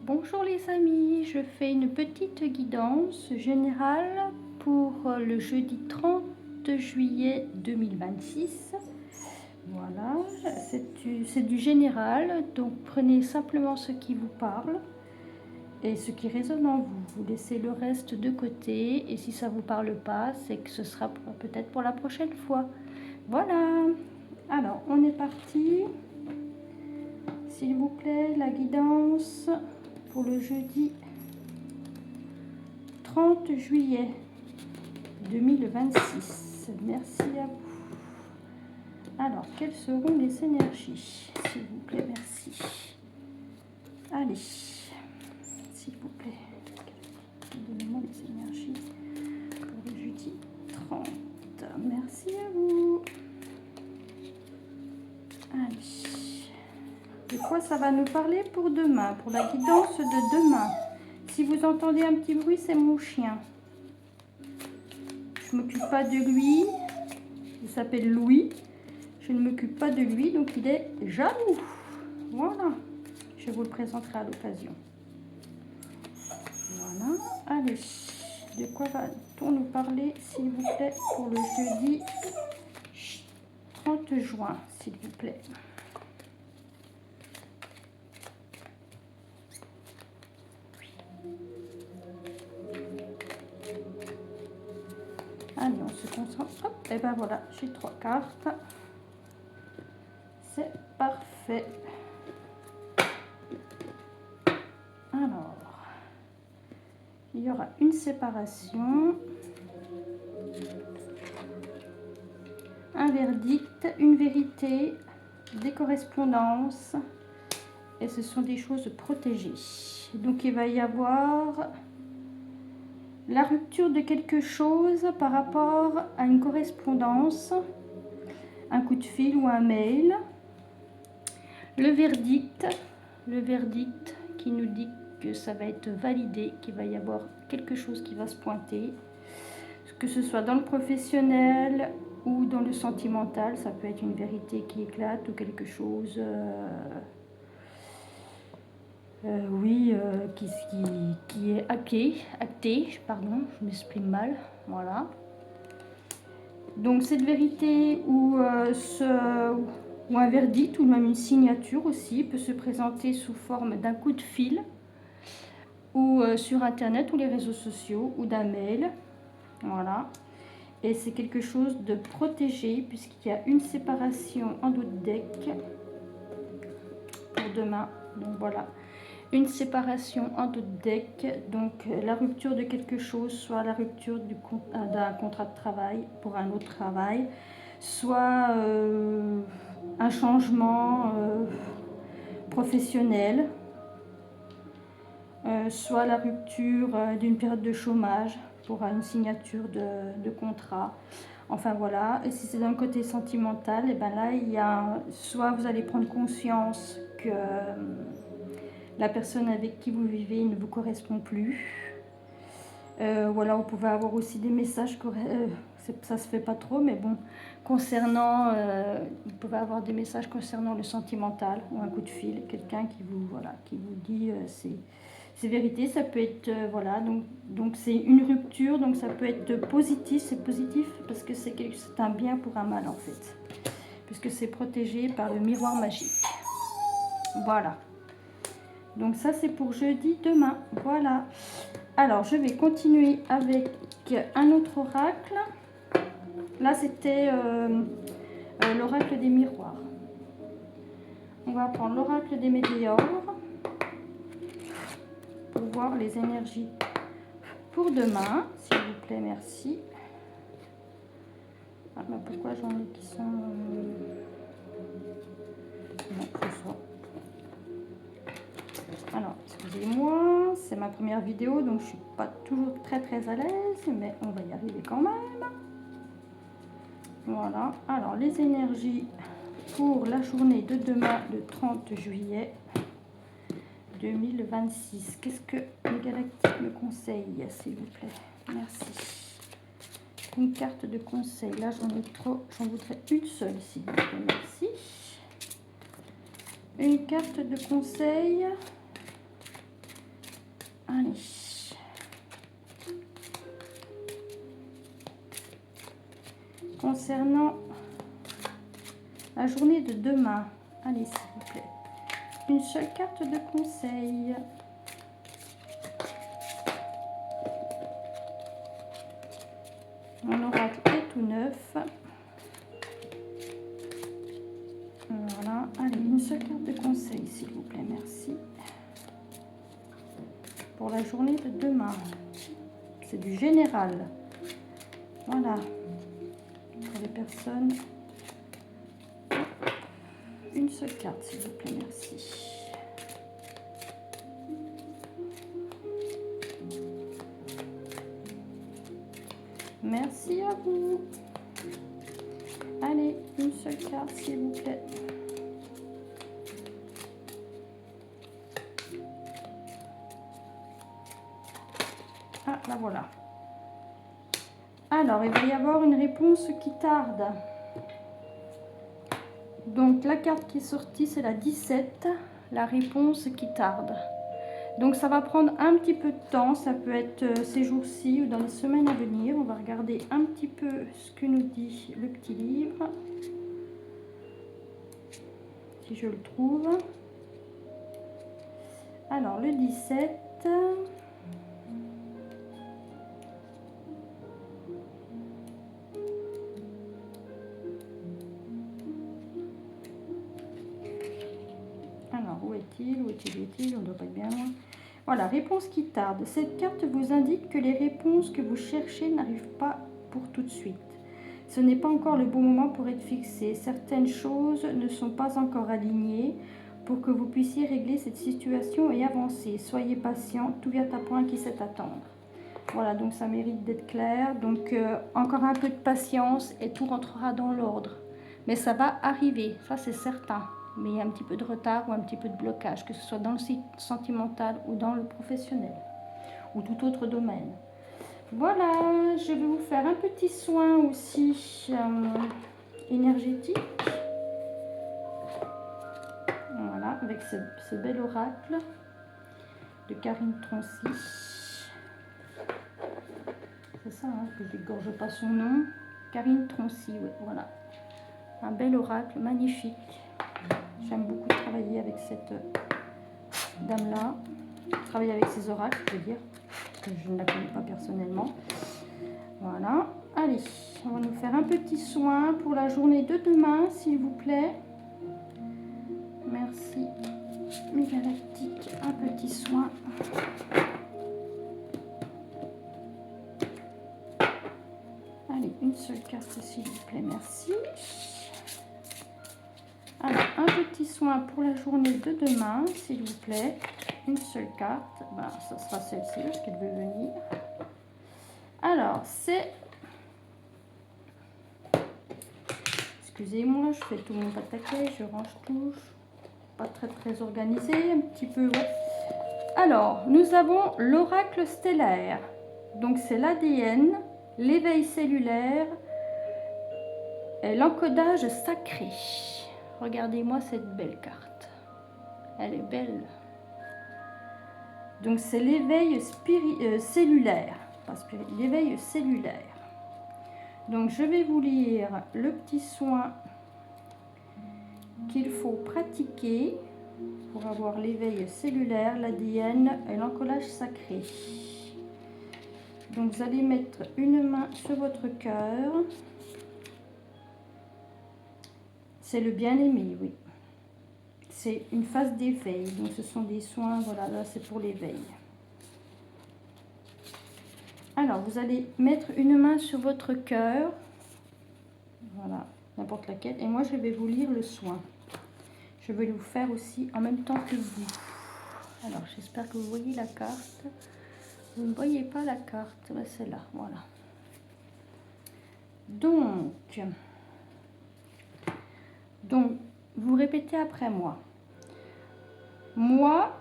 Bonjour les amis, je fais une petite guidance générale pour le jeudi 30 juillet 2026. Voilà, c'est du général, donc prenez simplement ce qui vous parle et ce qui résonne en vous. Vous laissez le reste de côté et si ça ne vous parle pas, c'est que ce sera peut-être pour la prochaine fois. Voilà, alors on est parti. S'il vous plaît, la guidance pour le jeudi 30 juillet 2026. Merci à vous. Alors, quelles seront les énergies? S'il vous plaît, merci. Allez, s'il vous plaît, donnez-moi les énergies pour le jeudi 30. Merci à vous. Allez. De quoi ça va nous parler pour demain, pour la guidance de demain? Si vous entendez un petit bruit, c'est mon chien. Je ne m'occupe pas de lui. Il s'appelle Louis. Je ne m'occupe pas de lui, donc il est jaloux. Voilà. Je vous le présenterai à l'occasion. Voilà. Allez. De quoi va-t-on nous parler, s'il vous plaît, pour le jeudi 30 juin, s'il vous plaît? Allez, on se concentre. Hop, et ben voilà, j'ai 3 cartes. C'est parfait. Alors, il y aura une séparation, un verdict, une vérité, des correspondances, et ce sont des choses protégées. Donc, il va y avoir la rupture de quelque chose par rapport à une correspondance, un coup de fil ou un mail. Le verdict qui nous dit que ça va être validé, qu'il va y avoir quelque chose qui va se pointer, que ce soit dans le professionnel ou dans le sentimental. Ça peut être une vérité qui éclate ou quelque chose qui est acté, pardon, je m'exprime mal, voilà. Donc cette vérité ou un verdict ou même une signature aussi peut se présenter sous forme d'un coup de fil ou sur internet ou les réseaux sociaux ou d'un mail, voilà. Et c'est quelque chose de protégé puisqu'il y a une séparation en dos de deck pour demain. Donc voilà, une séparation en dos de deck, donc la rupture de quelque chose, soit la rupture d'un contrat de travail pour un autre travail, soit un changement professionnel, soit la rupture d'une période de chômage pour une signature de contrat. Enfin voilà, et si c'est d'un côté sentimental, et ben là il y a soit vous allez prendre conscience que la personne avec qui vous vivez ne vous correspond plus. Ou alors vous pouvez avoir aussi des messages, ça se fait pas trop, mais bon, concernant, vous pouvez avoir des messages concernant le sentimental ou un coup de fil, quelqu'un qui vous dit c'est vérité, ça peut être, voilà, donc c'est une rupture, donc ça peut être positif, c'est positif parce que c'est un bien pour un mal en fait, puisque c'est protégé par le miroir magique. Voilà. Donc ça c'est pour jeudi demain, voilà. Alors je vais continuer avec un autre oracle. Là c'était l'oracle des miroirs. On va prendre l'oracle des météores pour voir les énergies pour demain, s'il vous plaît, merci. Ah ben pourquoi j'en ai qui sont... Non, c'est ça. Alors, excusez-moi, c'est ma première vidéo, donc je ne suis pas toujours très à l'aise, mais on va y arriver quand même. Voilà, alors les énergies pour la journée de demain, le 30 juillet 2026. Qu'est-ce que les galactiques me conseillent, s'il vous plaît? Merci. Une carte de conseil, là j'en ai trop, j'en voudrais une seule, s'il vous plaît, merci. Une carte de conseil Allez. Concernant la journée de demain, allez s'il vous plaît, une seule carte de conseil. Mon oracle est tout neuf. Voilà, allez, une seule carte de conseil s'il vous plaît, merci. Pour la journée de demain, c'est du général. Voilà, pour les personnes. Une seule carte s'il vous plaît, merci. Merci à vous. Allez, une seule carte s'il vous plaît. Ah, la voilà. Alors, il va y avoir une réponse qui tarde. Donc, la carte qui est sortie, c'est la 17. La réponse qui tarde. Donc, ça va prendre un petit peu de temps. Ça peut être ces jours-ci ou dans les semaines à venir. On va regarder un petit peu ce que nous dit le petit livre. Si je le trouve. Alors, le 17... Alors, où est-il? Où est-il? On doit pas être bien loin. Voilà, réponse qui tarde. Cette carte vous indique que les réponses que vous cherchez n'arrivent pas pour tout de suite. Ce n'est pas encore le bon moment pour être fixé. Certaines choses ne sont pas encore alignées pour que vous puissiez régler cette situation et avancer. Soyez patient, tout vient à point qui sait attendre. Voilà, donc ça mérite d'être clair. Donc, encore un peu de patience et tout rentrera dans l'ordre. Mais ça va arriver, ça c'est certain. Mais il y a un petit peu de retard ou un petit peu de blocage, que ce soit dans le sentimental ou dans le professionnel ou tout autre domaine. Voilà, je vais vous faire un petit soin aussi énergétique. Voilà, avec ce bel oracle de Karine Troncy. C'est ça, hein, que je n'égorge pas son nom. Karine Troncy, oui, voilà. Un bel oracle, magnifique. J'aime beaucoup travailler avec cette dame-là. Travailler avec ses oracles, je veux dire. Parce que je ne la connais pas personnellement. Voilà. Allez, on va nous faire un petit soin pour la journée de demain, s'il vous plaît. Merci, mes galactiques. Un petit soin. Allez, une seule carte, s'il vous plaît. Merci. Alors, un petit soin pour la journée de demain, s'il vous plaît. Une seule carte. Ben, ça sera celle-ci, parce qu'elle veut venir. Alors, c'est... Excusez-moi, je fais tout mon pataquet, je range tout. Pas très organisé, un petit peu, ouais. Alors, nous avons l'oracle stellaire. Donc, c'est l'ADN, l'éveil cellulaire et l'encodage sacré. Regardez-moi cette belle carte. Elle est belle. Donc, c'est l'éveil cellulaire. Pas l'éveil cellulaire. Donc, je vais vous lire le petit soin qu'il faut pratiquer pour avoir l'éveil cellulaire, l'ADN et l'encodage sacré. Donc, vous allez mettre une main sur votre cœur. C'est le bien-aimé, oui. C'est une phase d'éveil. Donc, ce sont des soins, voilà, là, c'est pour l'éveil. Alors, vous allez mettre une main sur votre cœur. Voilà, n'importe laquelle. Et moi, je vais vous lire le soin. Je vais le faire aussi en même temps que vous. Alors, j'espère que vous voyez la carte. Vous ne voyez pas la carte, c'est là, voilà. Donc, vous répétez après moi. Moi,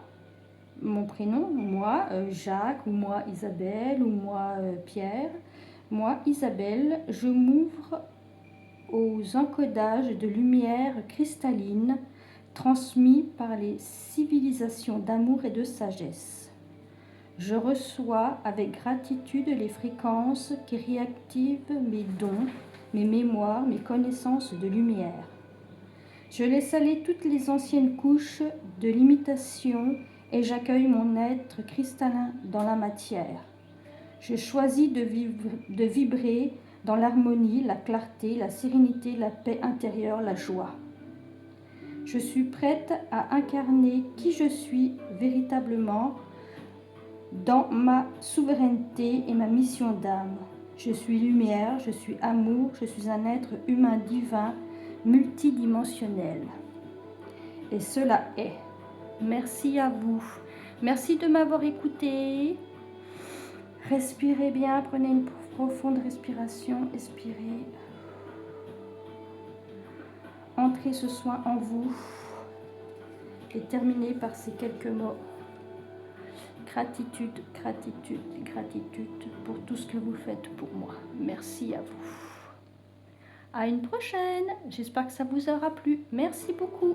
mon prénom, moi, Jacques, ou moi, Isabelle, ou moi, Pierre. Moi, Isabelle, je m'ouvre aux encodages de lumière cristalline transmis par les civilisations d'amour et de sagesse. Je reçois avec gratitude les fréquences qui réactivent mes dons, mes mémoires, mes connaissances de lumière. Je laisse aller toutes les anciennes couches de limitation et j'accueille mon être cristallin dans la matière. Je choisis de vibrer dans l'harmonie, la clarté, la sérénité, la paix intérieure, la joie. Je suis prête à incarner qui je suis véritablement dans ma souveraineté et ma mission d'âme. Je suis lumière, je suis amour, je suis un être humain divin, multidimensionnel. Et cela est. Merci à vous. Merci de m'avoir écouté. Respirez bien, prenez une profonde respiration, expirez. Entrez ce soin en vous et terminez par ces quelques mots. Gratitude, gratitude, gratitude pour tout ce que vous faites pour moi. Merci à vous. À une prochaine. J'espère que ça vous aura plu. Merci beaucoup.